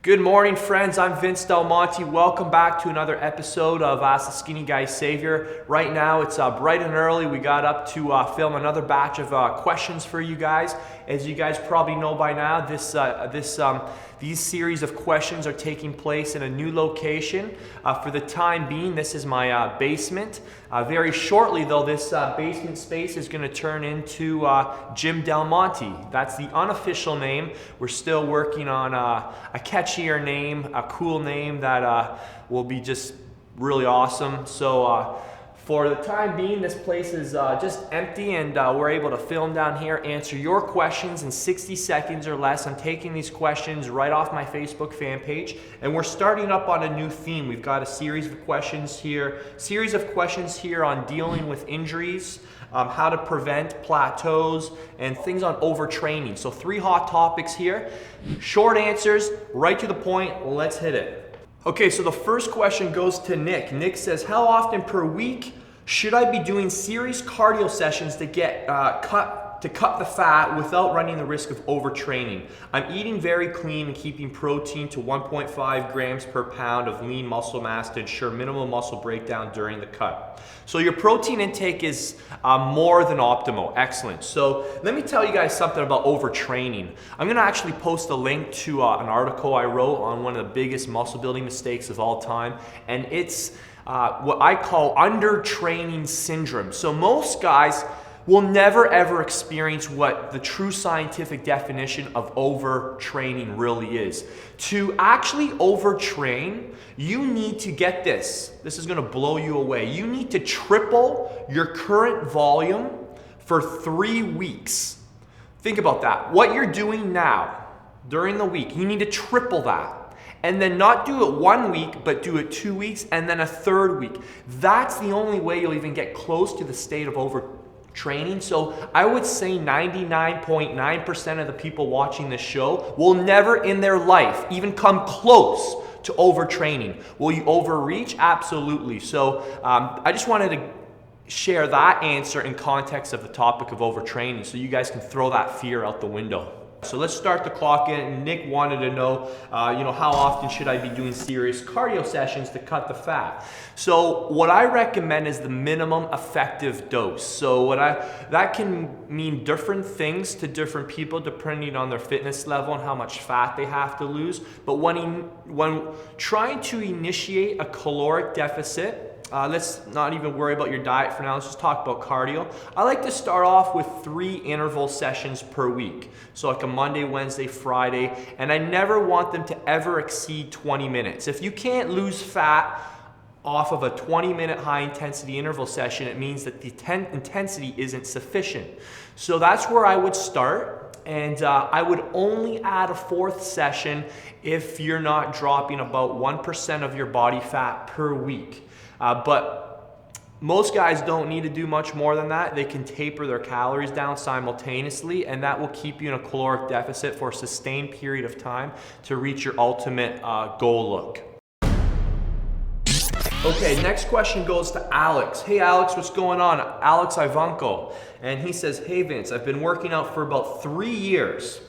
Good morning, friends. I'm Vince Del Monte. Welcome back to another episode of Ask the Skinny Guy Savior. Right now, it's bright and early. We got up to film another batch of questions for you guys. As you guys probably know by now, these series of questions are taking place in a new location. For the time being, this is my basement. Very shortly, though, this basement space is going to turn into Gym Del Monte. That's the unofficial name. We're still working on a catchier name, a cool name that will be just really awesome. So for the time being, this place is just empty, and we're able to film down here, answer your questions in 60 seconds or less. I'm taking these questions right off my Facebook fan page, and we're starting up on a new theme. We've got a series of questions here on dealing with injuries, how to prevent plateaus, and things on overtraining. So 3 hot topics here, short answers, right to the point. Let's hit it. Okay, so the first question goes to Nick. Nick says, how often per week should I be doing serious cardio sessions to get cut the fat without running the risk of overtraining? I'm eating very clean and keeping protein to 1.5 grams per pound of lean muscle mass to ensure minimal muscle breakdown during the cut. So your protein intake is more than optimal. Excellent. So let me tell you guys something about overtraining. I'm going to actually post a link to an article I wrote on one of the biggest muscle building mistakes of all time, and it's what I call undertraining syndrome. So most guys will never ever experience what the true scientific definition of overtraining really is. To actually overtrain, you need to get this. This is going to blow you away. You need to triple your current volume for 3 weeks. Think about that. What you're doing now during the week, you need to triple that. And then not do it 1 week, but do it 2 weeks, and then a 3rd week. That's the only way you'll even get close to the state of overtraining. So I would say 99.9% of the people watching this show will never in their life even come close to overtraining. Will you overreach? Absolutely. So I just wanted to share that answer in context of the topic of overtraining so you guys can throw that fear out the window. So let's start the clock in. Nick wanted to know, how often should I be doing serious cardio sessions to cut the fat? So what I recommend is the minimum effective dose. So that can mean different things to different people depending on their fitness level and how much fat they have to lose. But when trying to initiate a caloric deficit, let's not even worry about your diet for now. Let's just talk about cardio. I like to start off with 3 interval sessions per week. So like a Monday, Wednesday, Friday, and I never want them to ever exceed 20 minutes. If you can't lose fat off of a 20-minute high-intensity interval session, it means that the intensity isn't sufficient. So that's where I would start. And I would only add a 4th session if you're not dropping about 1% of your body fat per week. But most guys don't need to do much more than that. They can taper their calories down simultaneously, and that will keep you in a caloric deficit for a sustained period of time to reach your ultimate goal look. Okay, next question goes to Alex. Hey Alex, what's going on? Alex Ivanko. And he says, hey Vince, I've been working out for about 3 years.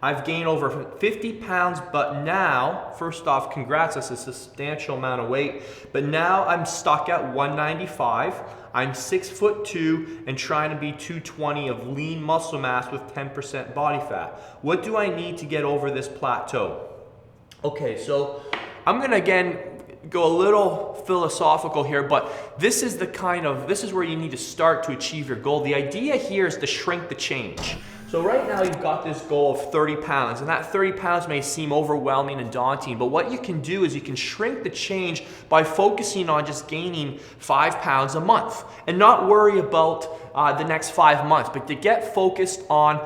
I've gained over 50 pounds, but now, first off, congrats, that's a substantial amount of weight, but now I'm stuck at 195. I'm 6'2" and trying to be 220 of lean muscle mass with 10% body fat. What do I need to get over this plateau? Okay, so I'm gonna again go a little philosophical here, but this is where you need to start to achieve your goal. The idea here is to shrink the change. So right now you've got this goal of 30 pounds, and that 30 pounds may seem overwhelming and daunting, but what you can do is you can shrink the change by focusing on just gaining 5 pounds a month and not worry about the next 5 months, but to get focused on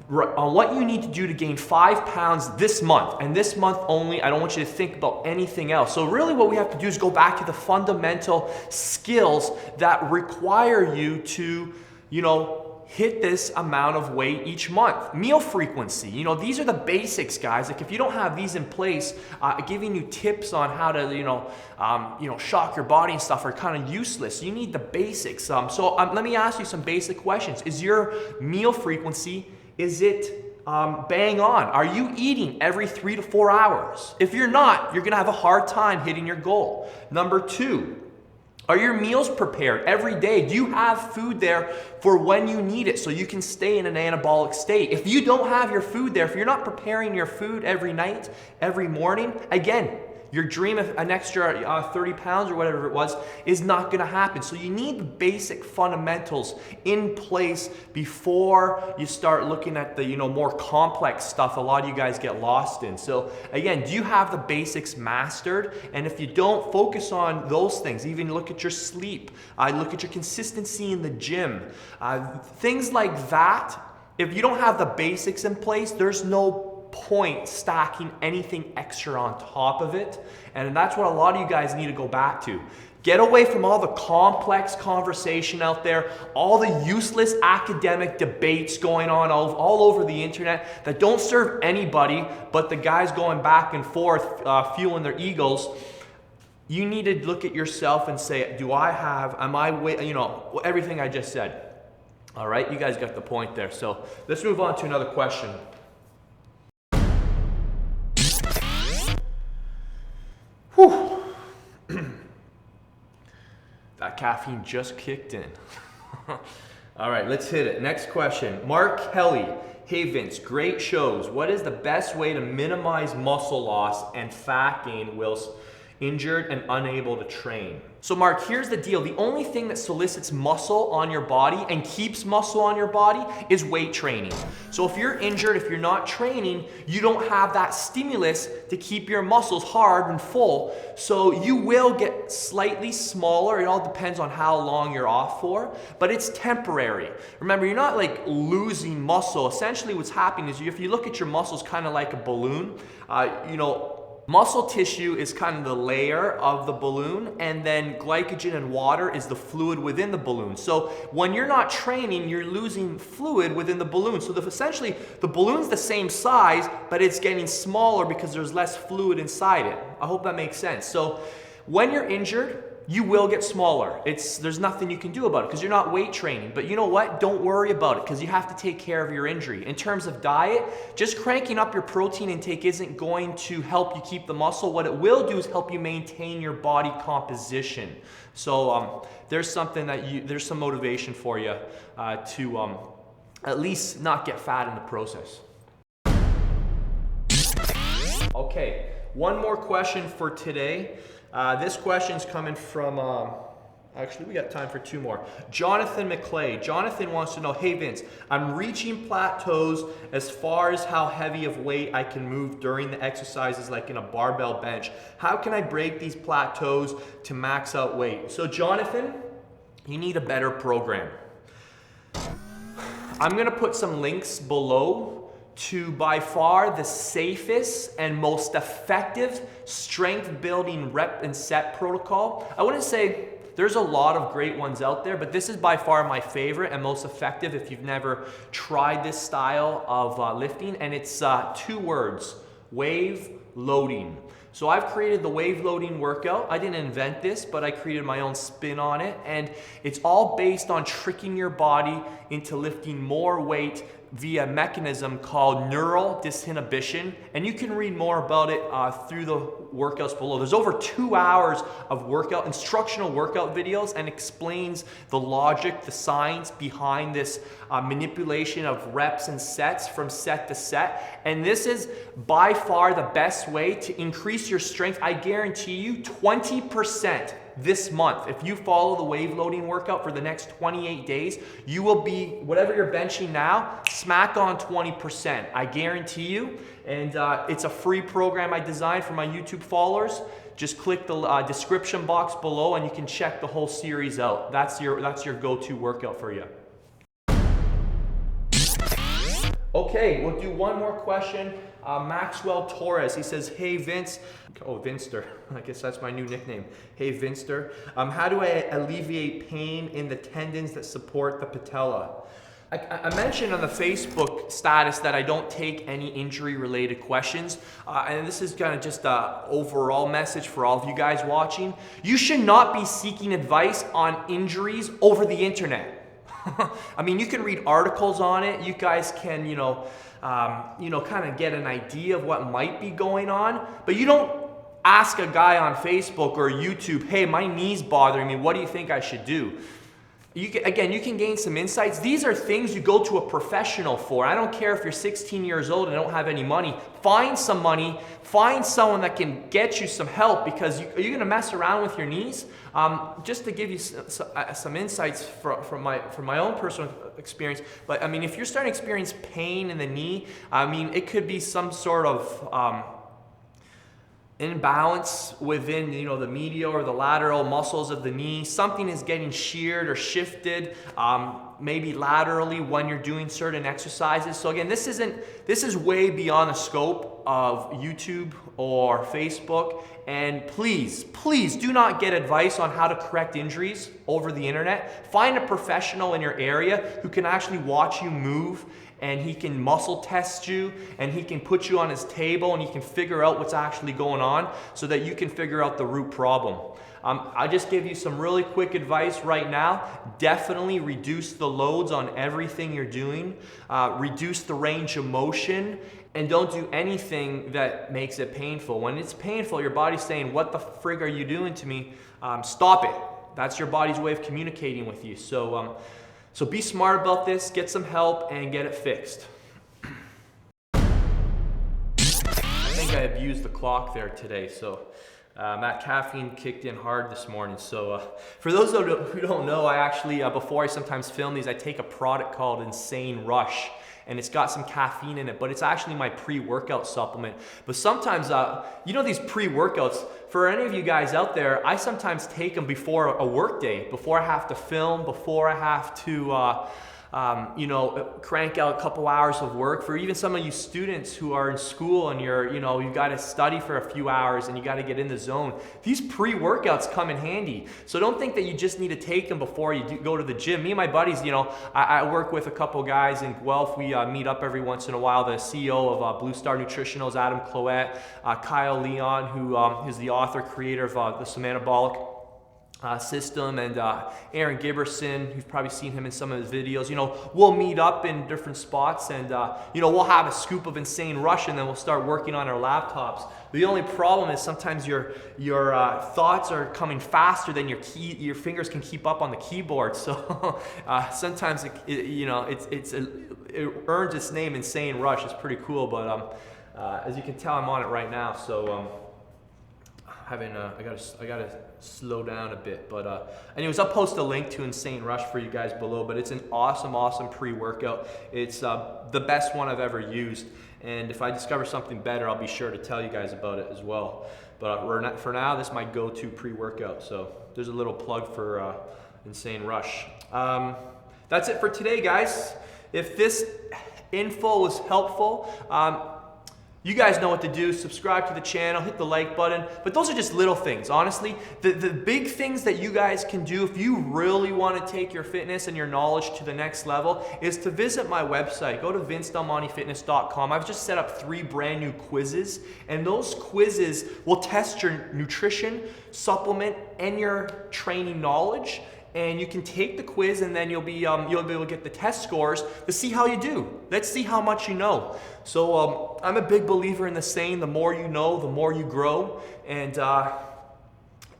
what you need to do to gain 5 pounds this month, and this month only. I don't want you to think about anything else. So really what we have to do is go back to the fundamental skills that require you to, hit this amount of weight each month. Meal frequency, these are the basics, guys. Like if you don't have these in place, giving you tips on how to, shock your body and stuff are kind of useless. You need the basics. So let me ask you some basic questions. Is your meal frequency, is it bang on? Are you eating every 3 to 4 hours? If you're not, you're gonna have a hard time hitting your goal. Number 2, are your meals prepared every day? Do you have food there for when you need it so you can stay in an anabolic state? If you don't have your food there, if you're not preparing your food every night, every morning, again, your dream of an extra 30 pounds or whatever it was is not gonna happen. So you need the basic fundamentals in place before you start looking at the more complex stuff a lot of you guys get lost in. So again, do you have the basics mastered? And if you don't, focus on those things. Even look at your sleep, look at your consistency in the gym. Things like that, if you don't have the basics in place, there's no point stacking anything extra on top of it. And that's what a lot of you guys need to go back to. Get away from all the complex conversation out there, all the useless academic debates going on all over the internet that don't serve anybody but the guys going back and forth, fueling their egos. You need to look at yourself and say, am I everything I just said. All right, you guys got the point there. So let's move on to another question. Whew. That caffeine just kicked in. All right, let's hit it. Next question. Mark Kelly. Hey Vince, great shows. What is the best way to minimize muscle loss and fat gain whilst injured and unable to train? So Mark, here's the deal. The only thing that solicits muscle on your body and keeps muscle on your body is weight training. So if you're injured, if you're not training, you don't have that stimulus to keep your muscles hard and full. So you will get slightly smaller. It all depends on how long you're off for, but it's temporary. Remember, you're not like losing muscle. Essentially what's happening is if you look at your muscles kind of like a balloon, muscle tissue is kind of the layer of the balloon, and then glycogen and water is the fluid within the balloon. So when you're not training, you're losing fluid within the balloon. So essentially, the balloon's the same size, but it's getting smaller because there's less fluid inside it. I hope that makes sense. So when you're injured, you will get smaller. There's nothing you can do about it because you're not weight training. But you know what? Don't worry about it because you have to take care of your injury. In terms of diet, just cranking up your protein intake isn't going to help you keep the muscle. What it will do is help you maintain your body composition. So there's some motivation for you to at least not get fat in the process. Okay, one more question for today. This question's coming from, actually we got time for 2 more. Jonathan McClay. Jonathan wants to know, hey Vince, I'm reaching plateaus as far as how heavy of weight I can move during the exercises like in a barbell bench. How can I break these plateaus to max out weight? So Jonathan, you need a better program. I'm gonna put some links below to by far the safest and most effective strength building rep and set protocol. I wouldn't say there's a lot of great ones out there, but this is by far my favorite and most effective if you've never tried this style of lifting, and it's 2 words, wave loading. So I've created the wave loading workout. I didn't invent this, but I created my own spin on it, and it's all based on tricking your body into lifting more weight via a mechanism called neural disinhibition, and you can read more about it through the workouts below. There's over 2 hours of instructional workout videos, and explains the logic, the science behind this manipulation of reps and sets from set to set. And this is by far the best way to increase your strength. I guarantee you 20% this month. If you follow the wave loading workout for the next 28 days, you will be, whatever you're benching now, smack on 20%. I guarantee you. And it's a free program I designed for my YouTube followers. Just click the description box below and you can check the whole series out. That's your go-to workout for you. Okay, we'll do one more question. Maxwell Torres, he says, hey Vince, oh Vince-ter, I guess that's my new nickname. Hey Vince-ter, how do I alleviate pain in the tendons that support the patella? I mentioned on the Facebook status that I don't take any injury related questions, and this is kind of just an overall message for all of you guys watching. You should not be seeking advice on injuries over the internet. I mean, you can read articles on it. You guys can, kind of get an idea of what might be going on, but you don't ask a guy on Facebook or YouTube, hey, my knee's bothering me. What do you think I should do? You can gain some insights. These are things you go to a professional for. I don't care if you're 16 years old and don't have any money. Find some money. Find someone that can get you some help, because are you going to mess around with your knees? Just to give you some insights from my own personal experience. But I mean, if you're starting to experience pain in the knee, I mean, it could be some sort of imbalance within the medial or the lateral muscles of the knee. Something is getting sheared or shifted, maybe laterally when you're doing certain exercises. So again, this is way beyond the scope of YouTube or Facebook. And please do not get advice on how to correct injuries over the internet. Find a professional in your area who can actually watch you move, and he can muscle test you, and he can put you on his table, and he can figure out what's actually going on so that you can figure out the root problem. I'll just give you some really quick advice right now. Definitely reduce the loads on everything you're doing. Reduce the range of motion, and don't do anything that makes it painful. When it's painful, your body's saying, what the frig are you doing to me? Stop it. That's your body's way of communicating with you. So be smart about this, get some help, and get it fixed. I think I abused the clock there today, so that caffeine kicked in hard this morning. So for those who don't know, I actually, before I sometimes film these, I take a product called Insane Rush. And it's got some caffeine in it, but it's actually my pre-workout supplement. But sometimes, these pre-workouts, for any of you guys out there, I sometimes take them before a work day, before I have to film, before I have to, crank out a couple hours of work. For even some of you students who are in school and you've got to study for a few hours and you got to get in the zone, these pre-workouts come in handy. So don't think that you just need to take them before you go to the gym. Me and my buddies, I work with a couple guys in Guelph. We meet up every once in a while. The CEO of Blue Star Nutritionals, Adam Cloette, Kyle Leon, who is the author, creator of the Semanabolic system, and Aaron Giberson, you've probably seen him in some of his videos. We'll meet up in different spots, and we'll have a scoop of Insane Rush, and then we'll start working on our laptops. The only problem is sometimes your thoughts are coming faster than your fingers can keep up on the keyboard. So sometimes it earns its name, Insane Rush. It's pretty cool, but as you can tell, I'm on it right now. So I gotta slow down a bit, but anyways, I'll post a link to Insane Rush for you guys below. But it's an awesome pre-workout. It's the best one I've ever used, and if I discover something better, I'll be sure to tell you guys about it as well. But for now, this is my go-to pre-workout. So there's a little plug for Insane Rush. That's it for today, guys. If this info was helpful, you guys know what to do. Subscribe to the channel, hit the like button. But those are just little things, honestly. The big things that you guys can do if you really want to take your fitness and your knowledge to the next level is to visit my website. Go to vincedelmontifitness.com. I've just set up 3 brand new quizzes, and those quizzes will test your nutrition, supplement, and your training knowledge. And you can take the quiz, and then you'll be able to get the test scores to see how you do. Let's see how much you know. So I'm a big believer in the saying, the more you know, the more you grow. And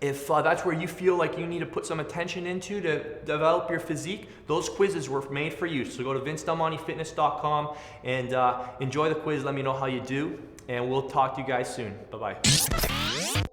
if that's where you feel like you need to put some attention into to develop your physique, those quizzes were made for you. So go to vincedelmontifitness.com and enjoy the quiz. Let me know how you do, and we'll talk to you guys soon. Bye-bye.